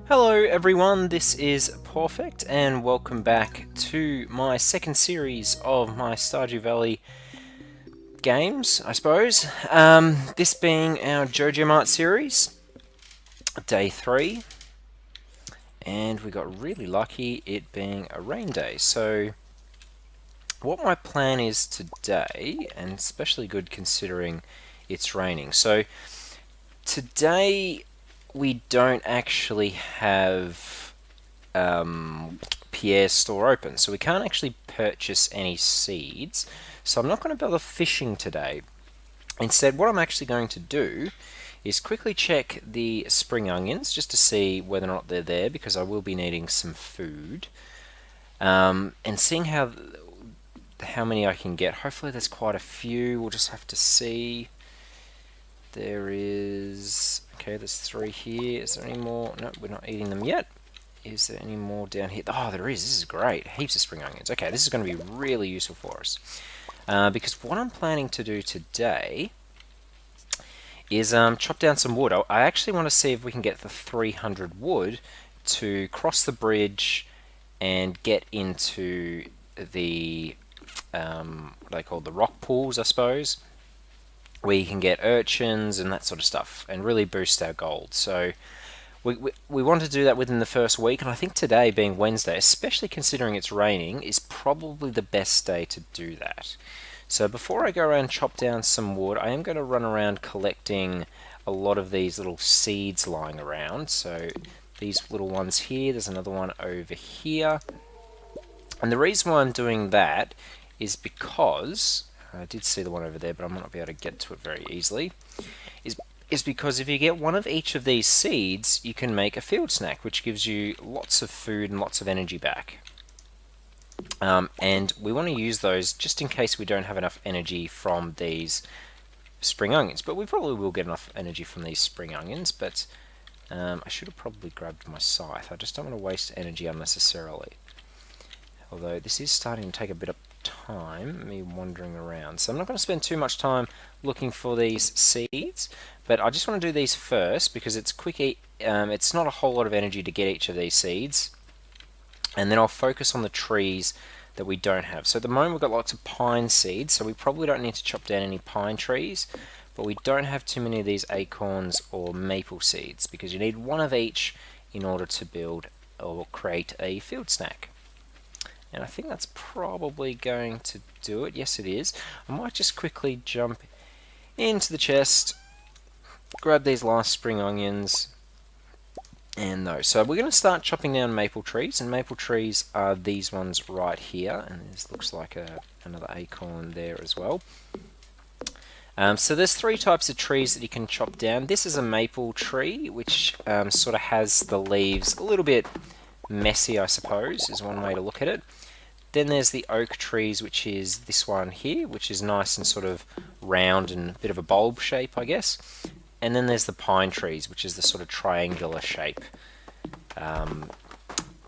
Hello everyone, this is Pawfect and welcome back to my second series of my Stardew Valley games, I suppose. This being our Jojo Mart series, day 3, and we got really lucky it being a rain day. So what my plan is today, and especially good considering it's raining. So today we don't actually have Pierre's store open, so we can't actually purchase any seeds. So I'm not going to bother fishing today. Instead, what I'm actually going to do is quickly check the spring onions just to see whether or not they're there, because I will be needing some food. And seeing how many I can get. Hopefully there's quite a few. We'll just have to see. There is... okay, there's 3 here. Is there any more? No, we're not eating them yet. Is there any more down here? Oh, there is. This is great. Heaps of spring onions. Okay, this is going to be really useful for us. Because what I'm planning to do today is chop down some wood. I actually want to see if we can get the 300 wood to cross the bridge and get into the, what they call the rock pools, I suppose, where you can get urchins and that sort of stuff, and really boost our gold. So we want to do that within the first week, and I think today, being Wednesday, especially considering it's raining, is probably the best day to do that. So before I go around and chop down some wood, I am going to run around collecting a lot of these little seeds lying around. So these little ones here, there's another one over here. And the reason why I'm doing that is because, I did see the one over there, but I might not be able to get to it very easily, is because if you get one of each of these seeds, you can make a field snack, which gives you lots of food and lots of energy back. And we want to use those just in case we don't have enough energy from these spring onions. But we probably will get enough energy from these spring onions, but I should have probably grabbed my scythe. I just don't want to waste energy unnecessarily. Although this is starting to take a bit of time, me wandering around. So I'm not going to spend too much time looking for these seeds, but I just want to do these first because it's quick. It's not a whole lot of energy to get each of these seeds. And then I'll focus on the trees that we don't have. So at the moment we've got lots of pine seeds, so we probably don't need to chop down any pine trees, but we don't have too many of these acorns or maple seeds, because you need one of each in order to build or create a field snack. And I think that's probably going to do it. Yes, it is. I might just quickly jump into the chest, grab these last spring onions, and those. So we're going to start chopping down maple trees, and maple trees are these ones right here, and this looks like another acorn there as well. So there's 3 types of trees that you can chop down. This is a maple tree, which sort of has the leaves a little bit messy, I suppose, is one way to look at it. Then there's the oak trees, which is this one here, which is nice and sort of round and a bit of a bulb shape, I guess. And then there's the pine trees, which is the sort of triangular shape.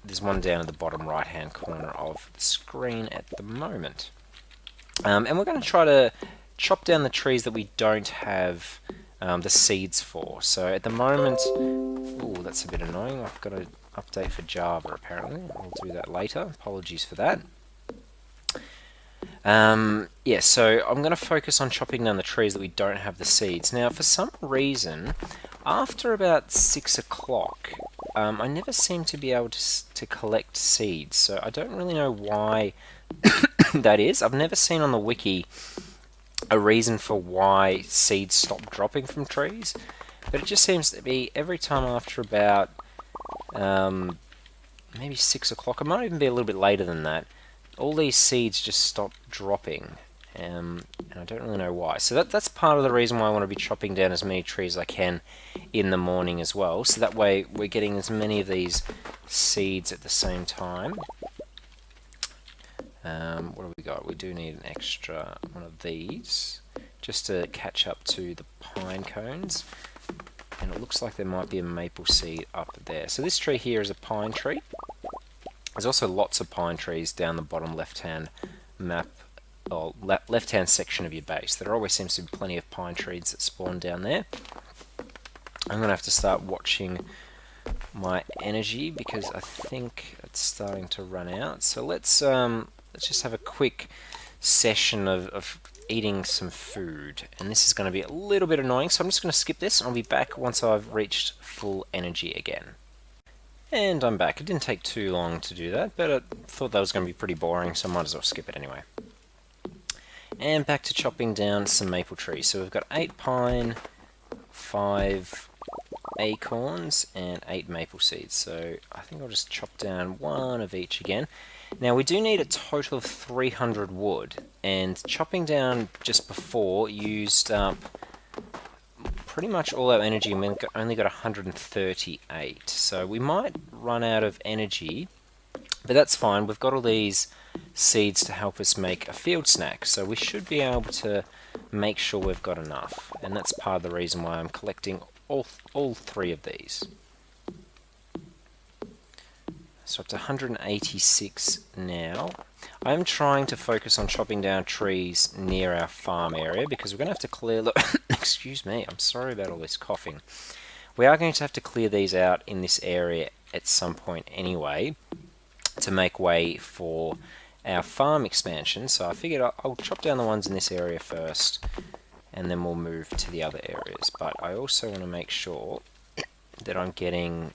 There's one down at the bottom right hand corner of the screen at the moment. And we're going to try to chop down the trees that we don't have the seeds for. So at the moment, ooh, that's a bit annoying. I've got to update for Java apparently. I'll do that later. Apologies for that. Yeah, so I'm going to focus on chopping down the trees that we don't have the seeds. Now, for some reason, after about 6 o'clock, I never seem to be able to collect seeds, so I don't really know why that is. I've never seen on the wiki a reason for why seeds stop dropping from trees, but it just seems to be every time after about maybe 6 o'clock, it might even be a little bit later than that, all these seeds just stop dropping, and I don't really know why. So that's part of the reason why I want to be chopping down as many trees as I can in the morning as well, so that way we're getting as many of these seeds at the same time. What have we got? We do need an extra one of these, just to catch up to the pine cones. And it looks like there might be a maple seed up there. So this tree here is a pine tree. There's also lots of pine trees down the bottom left-hand map, or left-hand section of your base. There always seems to be plenty of pine trees that spawn down there. I'm going to have to start watching my energy because I think it's starting to run out. So let's just have a quick session of eating some food, and this is going to be a little bit annoying, so I'm just going to skip this and I'll be back once I've reached full energy again. And I'm back. It didn't take too long to do that, but I thought that was going to be pretty boring, so I might as well skip it anyway. And back to chopping down some maple trees. So we've got 8 pine, 5 acorns, and 8 maple seeds. So I think I'll just chop down 1 of each again. Now we do need a total of 300 wood, and chopping down just before used up pretty much all our energy, and we've only got 138. So we might run out of energy, but that's fine. We've got all these seeds to help us make a field snack, so we should be able to make sure we've got enough, and that's part of the reason why I'm collecting all 3 of these. So up to 186 now. I'm trying to focus on chopping down trees near our farm area because we're going to have to clear excuse me, I'm sorry about all this coughing. We are going to have to clear these out in this area at some point anyway to make way for our farm expansion. So I figured I'll chop down the ones in this area first and then we'll move to the other areas. But I also want to make sure that I'm getting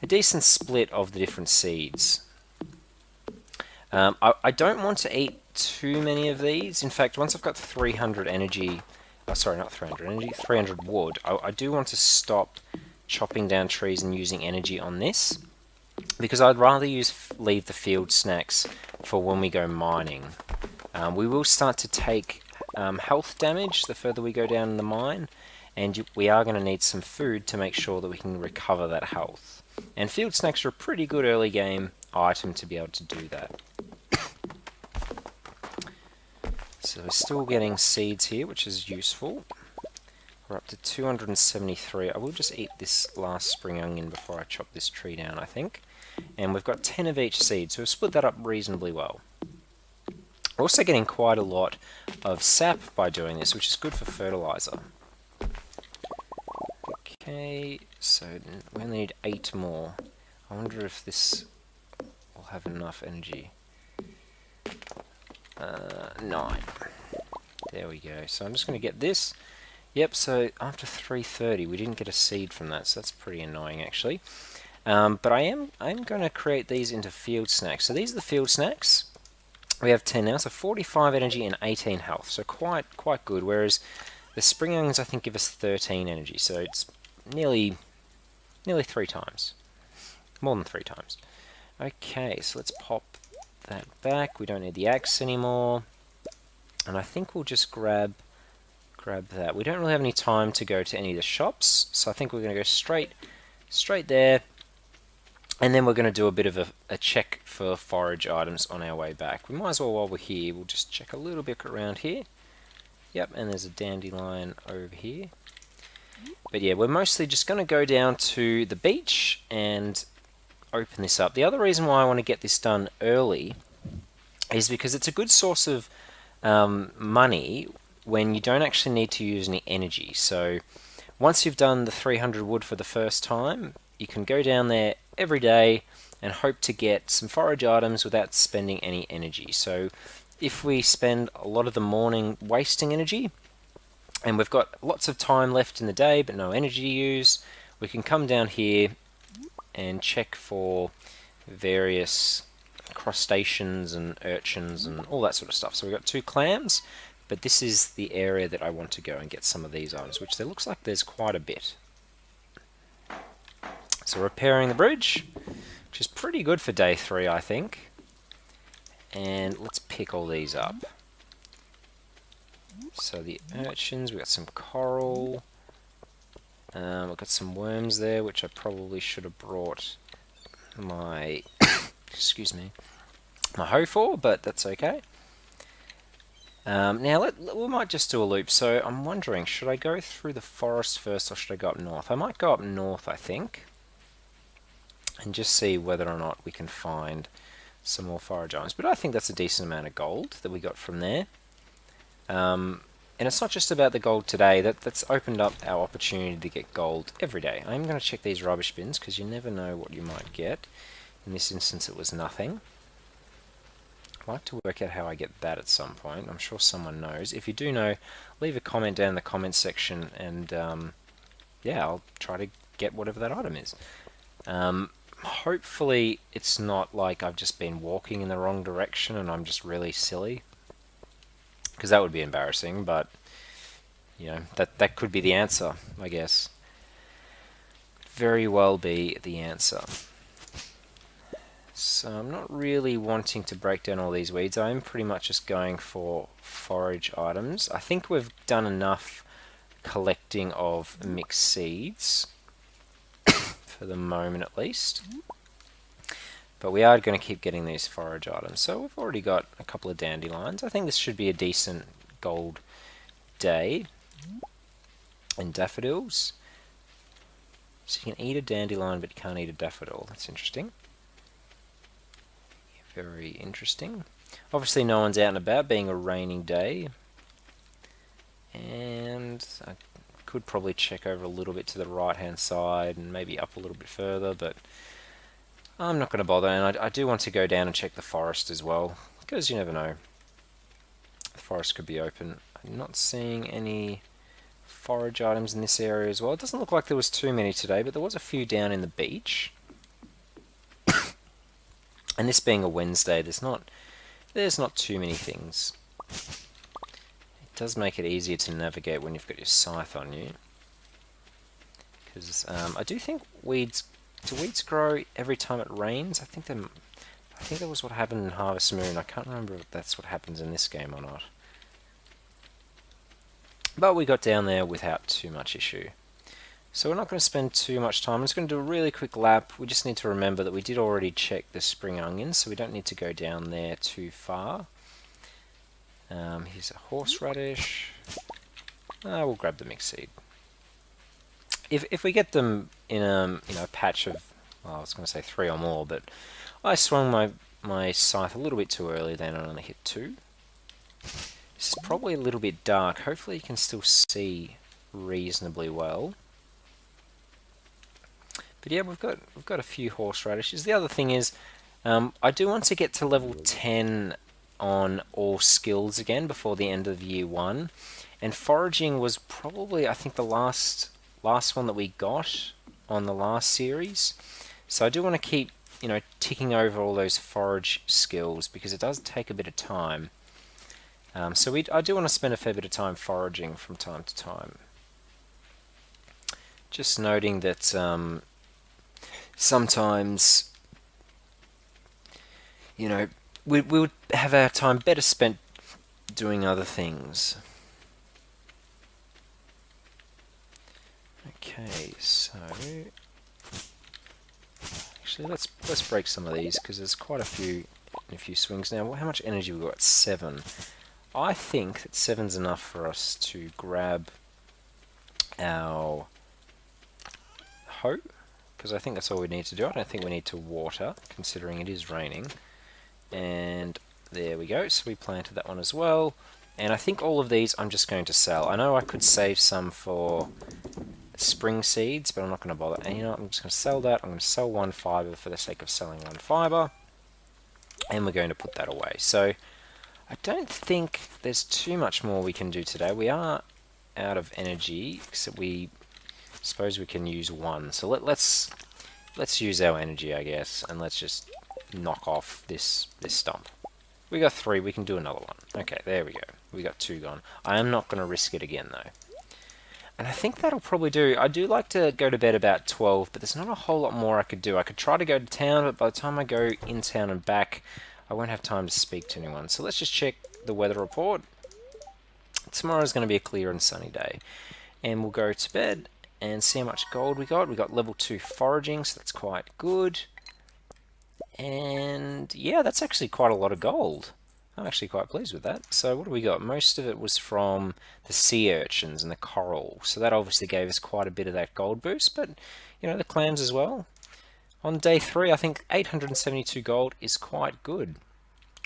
a decent split of the different seeds. I don't want to eat too many of these. In fact, once I've got 300 energy, sorry, not 300 energy, 300 wood, I do want to stop chopping down trees and using energy on this, because I'd rather leave the field snacks for when we go mining. We will start to take health damage the further we go down in the mine, and we are going to need some food to make sure that we can recover that health. And field snacks are a pretty good early game item to be able to do that. So we're still getting seeds here, which is useful. We're up to 273. I will just eat this last spring onion before I chop this tree down, I think. And we've got 10 of each seed, so we've split that up reasonably well. We're also getting quite a lot of sap by doing this, which is good for fertilizer. Okay, so we only need 8 more. I wonder if this will have enough energy. 9. There we go. So I'm just going to get this. Yep, so after 330 we didn't get a seed from that, so that's pretty annoying actually. But I'm going to create these into field snacks. So these are the field snacks. We have 10 now, so 45 energy and 18 health, so quite good, whereas the spring onions I think give us 13 energy, so it's nearly 3 times. More than 3 times. Okay, so let's pop that back. We don't need the axe anymore. And I think we'll just grab that. We don't really have any time to go to any of the shops, so I think we're going to go straight there. And then we're going to do a bit of a check for forage items on our way back. We might as well, while we're here, we'll just check a little bit around here. Yep, and there's a dandelion over here. But yeah, we're mostly just going to go down to the beach and open this up. The other reason why I want to get this done early is because it's a good source of money when you don't actually need to use any energy. So once you've done the 300 wood for the first time, you can go down there every day and hope to get some forage items without spending any energy. So if we spend a lot of the morning wasting energy and we've got lots of time left in the day but no energy to use, we can come down here and check for various crustaceans and urchins and all that sort of stuff. So we've got 2 clams, but this is the area that I want to go and get some of these items, which there looks like there's quite a bit. So repairing the bridge, which is pretty good for day 3, I think. And let's pick all these up. So the urchins, we've got some coral. We've got some worms there, which I probably should have brought my excuse me, my hoe for, but that's okay. Now we might just do a loop. So I'm wondering, should I go through the forest first or should I go up north? I might go up north, I think, and just see whether or not we can find some more forage items. But I think that's a decent amount of gold that we got from there. And it's not just about the gold today, that's opened up our opportunity to get gold every day. I'm going to check these rubbish bins because you never know what you might get. In this instance it was nothing. I'd like to work out how I get that at some point. I'm sure someone knows. If you do know, leave a comment down in the comments section and yeah, I'll try to get whatever that item is. Hopefully it's not like I've just been walking in the wrong direction and I'm just really silly, because that would be embarrassing, but you know, that could be the answer, I guess. Very well be the answer. So I'm not really wanting to break down all these weeds. I'm pretty much just going for forage items. I think we've done enough collecting of mixed seeds for the moment at least. But we are going to keep getting these forage items. So we've already got a couple of dandelions. I think this should be a decent gold day. And daffodils. So you can eat a dandelion, but you can't eat a daffodil. That's interesting. Very interesting. Obviously no one's out and about, being a raining day. And I could probably check over a little bit to the right hand side and maybe up a little bit further, but I'm not going to bother. And I do want to go down and check the forest as well, because you never know. The forest could be open. I'm not seeing any forage items in this area as well. It doesn't look like there was too many today, but there was a few down in the beach. And this being a Wednesday, there's not too many things. It does make it easier to navigate when you've got your scythe on you. Because I do think weeds grow every time it rains. I think that was what happened in Harvest Moon. I can't remember if that's what happens in this game or not. But we got down there without too much issue. So we're not going to spend too much time. I'm just going to do a really quick lap. We just need to remember that we did already check the spring onions, so we don't need to go down there too far. Here's a horseradish. We'll grab the mixed seed. If we get them in a patch of, well, I was going to say 3 or more, but I swung my scythe a little bit too early, then I only hit 2. This is probably a little bit dark. Hopefully you can still see reasonably well. But yeah, we've got a few horseradishes. The other thing is, I do want to get to level 10 on all skills again before the end of year 1. And foraging was probably, I think, the last one that we got on the last series. So I do want to keep, ticking over all those forage skills, because it does take a bit of time. So I do want to spend a fair bit of time foraging from time to time. Just noting that sometimes, we would have our time better spent doing other things. Okay, so actually let's break some of these, because there's quite a few swings now. Well, how much energy we got? 7. I think that 7's enough for us to grab our hoe, because I think that's all we need to do. I don't think we need to water, considering it is raining. And there we go, so we planted that one as well. And I think all of these I'm just going to sell. I know I could save some for spring seeds, but I'm not going to bother. And I'm just going to sell that. I'm going to sell 1 fiber for the sake of selling 1 fiber. And we're going to put that away. So I don't think there's too much more we can do today. We are out of energy, except we suppose we can use 1. So let's use our energy, I guess, and let's just knock off this stump. We got 3, we can do another one. Okay, there we go. We got 2 gone. I am not going to risk it again, though. And I think that'll probably do. I do like to go to bed about 12, but there's not a whole lot more I could do. I could try to go to town, but by the time I go in town and back, I won't have time to speak to anyone. So let's just check the weather report. Tomorrow's going to be a clear and sunny day. And we'll go to bed and see how much gold we got. We got level 2 foraging, so that's quite good. And yeah, that's actually quite a lot of gold. I'm actually quite pleased with that. So what do we got? Most of it was from the sea urchins and the coral. So that obviously gave us quite a bit of that gold boost, but the clams as well. On day 3, I think 872 gold is quite good.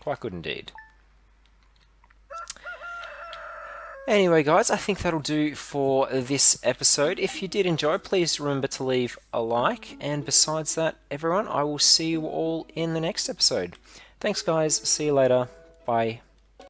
Quite good indeed. Anyway, guys, I think that'll do for this episode. If you did enjoy, please remember to leave a like. And besides that, everyone, I will see you all in the next episode. Thanks, guys. See you later. Bye.